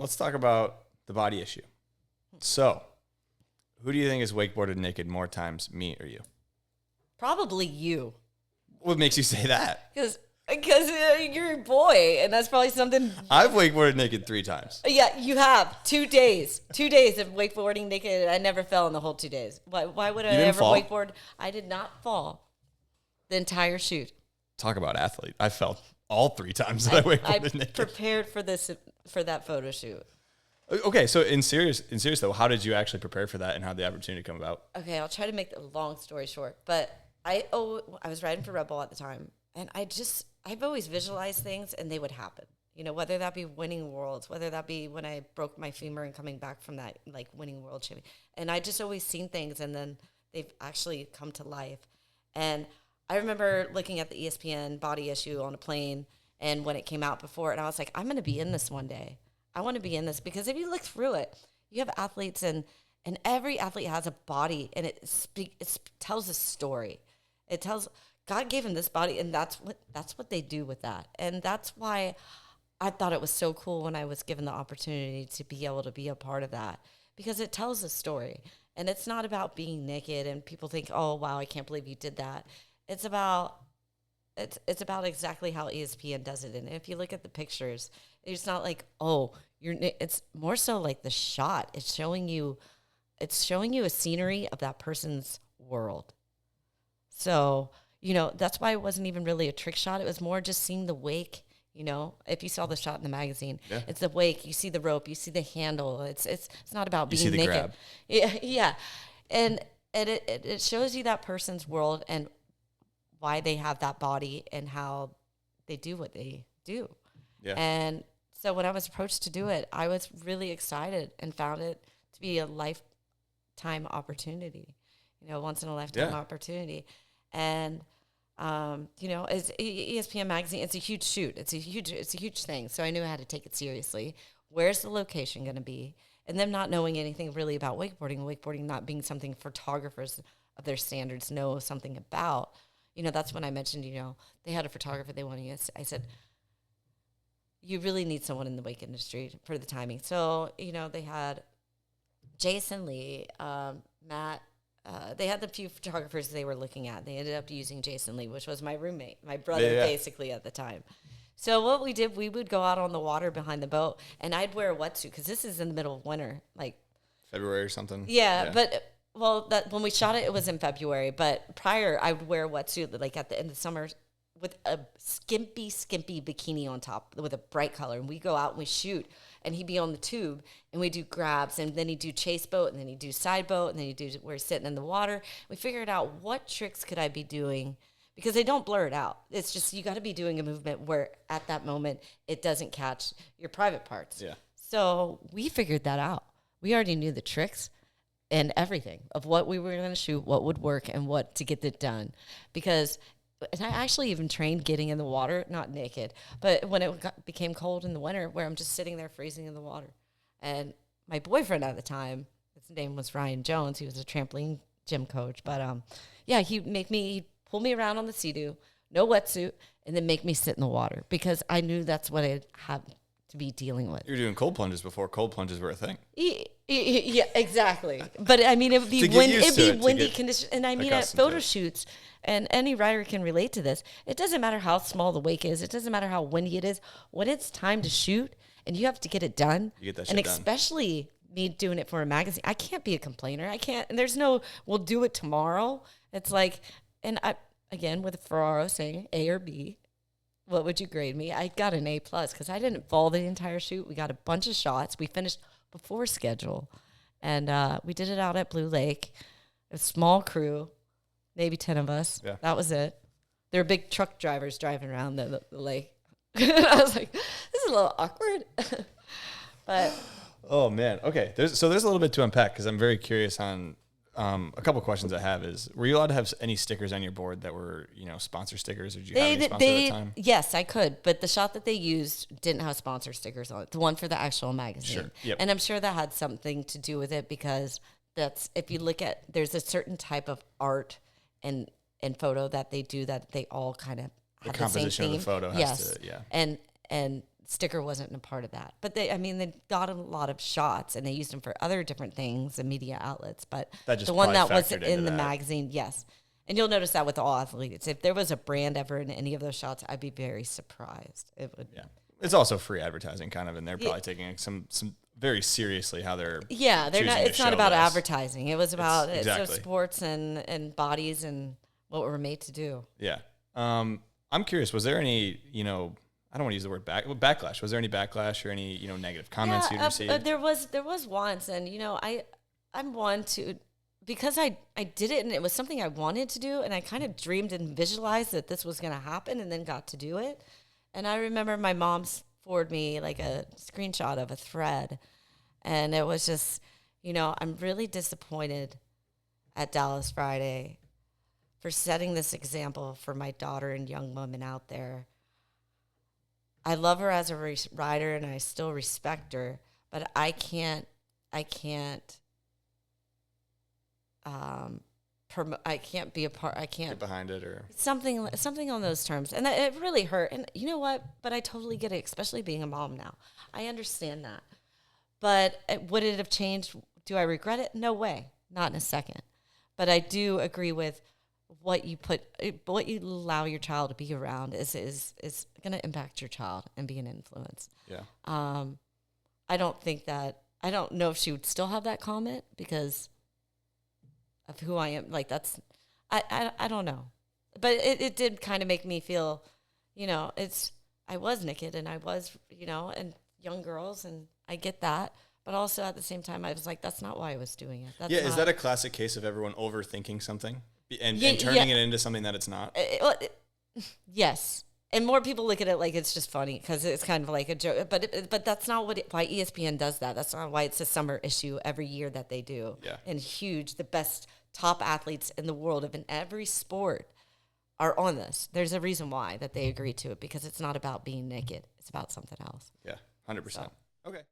let's talk about the body issue. So, who do you think has wakeboarded naked more times, me or you? Probably you. What makes you say that? Because you're a boy, and that's probably something. I've wakeboarded naked 3 times. Yeah, you have 2 days. 2 days of wakeboarding naked. I never fell in the whole 2 days. Why would I ever fall? wakeboard? I did not fall the entire shoot. Talk about athlete. I fell all 3 times that I wakeboarded naked. Prepared for that photo shoot. Okay, so in serious though, how did you actually prepare for that, and how did the opportunity come about? Okay, I'll try to make the long story short. But I was riding for Red Bull at the time, and I've always visualized things, and they would happen. You know, whether that be winning worlds, whether that be when I broke my femur and coming back from that, like winning world champion. And I just always seen things, and then they've actually come to life. And I remember looking at the ESPN body issue on a plane, and when it came out before, and I was like, I'm going to be in this one day. I want to be in this, because if you look through it, you have athletes, and every athlete has a body, and it tells a story. It tells God gave him this body, and that's what they do with that. And that's why I thought it was so cool when I was given the opportunity to be able to be a part of that, because it tells a story. And it's not about being naked and people think, oh, wow, I can't believe you did that. It's about exactly how ESPN does it. And if you look at the pictures, it's not like, oh, it's more so like the shot. It's showing you a scenery of that person's world. So, you know, that's why it wasn't even really a trick shot. It was more just seeing the wake. You know, if you saw the shot in the magazine, It's the wake. You see the rope. You see the handle. It's not about being naked. Grab. Yeah. And it shows you that person's world and why they have that body and how they do what they do. Yeah. And so when I was approached to do it, I was really excited and found it to be a lifetime opportunity. You know, once in a lifetime opportunity. And you know, as ESPN magazine, it's a huge shoot. It's a huge thing. So I knew I had to take it seriously. Where's the location going to be? And them not knowing anything really about wakeboarding not being something photographers of their standards know something about. You know, that's when I mentioned, you know, they had a photographer they wanted. I said, you really need someone in the wake industry for the timing. So, you know, they had Jason Lee, Matt. They had the few photographers they were looking at. They ended up using Jason Lee, which was my roommate, my brother, basically, at the time. So what we did, we would go out on the water behind the boat, and I'd wear a wetsuit, because this is in the middle of winter, like February or something. Yeah. But, well, when we shot it, it was in February. But prior, I would wear a wetsuit, like at the end of summer, with a skimpy bikini on top with a bright color. And we go out and we shoot. And he'd be on the tube, and we do grabs, and then he'd do chase boat, and then he'd do side boat, and then he'd do we're sitting in the water. We figured out what tricks could I be doing, because they don't blur it out. It's just you got to be doing a movement where at that moment it doesn't catch your private parts. Yeah. So we figured that out. We already knew the tricks and everything of what we were going to shoot, what would work, and what to get it done, because. And I actually even trained getting in the water, not naked, but when it became cold in the winter, where I'm just sitting there freezing in the water. And my boyfriend at the time, his name was Ryan Jones. He was a trampoline gym coach. But, yeah, he'd pull me around on the Sea-Doo, no wetsuit, and then make me sit in the water, because I knew that's what I'd have to be dealing with. You were doing cold plunges before cold plunges were a thing. Yeah, exactly. But, I mean, it would be windy conditions. And, I mean, at photo shoots, and any rider can relate to this, it doesn't matter how small the wake is. It doesn't matter how windy it is. When it's time to shoot and you have to get it done, you get that shit done. Especially me doing it for a magazine, I can't be a complainer. I can't. And there's no, we'll do it tomorrow. It's like, and I, again, with Ferraro saying A or B, what would you grade me? I got an A+, because I didn't fall the entire shoot. We got a bunch of shots. We finished before schedule. And we did it out at Blue Lake, a small crew. Maybe 10 of us. Yeah. That was it. There were big truck drivers driving around the lake. I was like, this is a little awkward. But oh, man. Okay. There's a little bit to unpack, because I'm very curious on a couple questions I have is, were you allowed to have any stickers on your board that were, you know, sponsor stickers? Or did you have any sponsor at the time? Yes, I could. But the shot that they used didn't have sponsor stickers on it. The one for the actual magazine. Sure. Yep. And I'm sure that had something to do with it, because that's, if you look at, there's a certain type of art and photo that they do that they all kind of have the same theme. The composition of the photo has to, yeah. And sticker wasn't a part of that. But they got a lot of shots, and they used them for other different things and media outlets. But the one that was in the magazine, yes. And you'll notice that with all athletes. If there was a brand ever in any of those shots, I'd be very surprised. It would. Yeah. It's also free advertising, kind of, and they're probably taking some very seriously how they're. Yeah, they're not. It's not about advertising. It was about exactly. sports and bodies and what we're made to do. Yeah. I'm curious. Was there any, I don't want to use the word backlash. Was there any backlash or any, negative comments you'd received? There was once, and I'm one to, because I did it and it was something I wanted to do, and I kind of dreamed and visualized that this was going to happen, and then got to do it. And I remember my mom forwarded me like a screenshot of a thread, and it was just, I'm really disappointed at Dallas Friday for setting this example for my daughter and young women out there. I love her as a rider, and I still respect her, but I can't be a part. I can't get behind it or something on those terms, and it really hurt. And you know what? But I totally get it, especially being a mom now. I understand that. But would it have changed? Do I regret it? No way, not in a second. But I do agree with what you allow your child to be around is going to impact your child and be an influence. Yeah. I don't know if she would still have that comment because of who I am. Like I don't know, but it did kind of make me feel, I was naked and I was, and young girls, and I get that. But also at the same time, I was like, that's not why I was doing it. Is that a classic case of everyone overthinking something and turning it into something that it's not? Yes. And more people look at it like it's just funny because it's kind of like a joke. But that's not why ESPN does that. That's not why it's a summer issue every year that they do. Yeah. And the best top athletes in the world in every sport are on this. There's a reason why that they agree to it, because it's not about being naked. It's about something else. Yeah, 100%. Okay.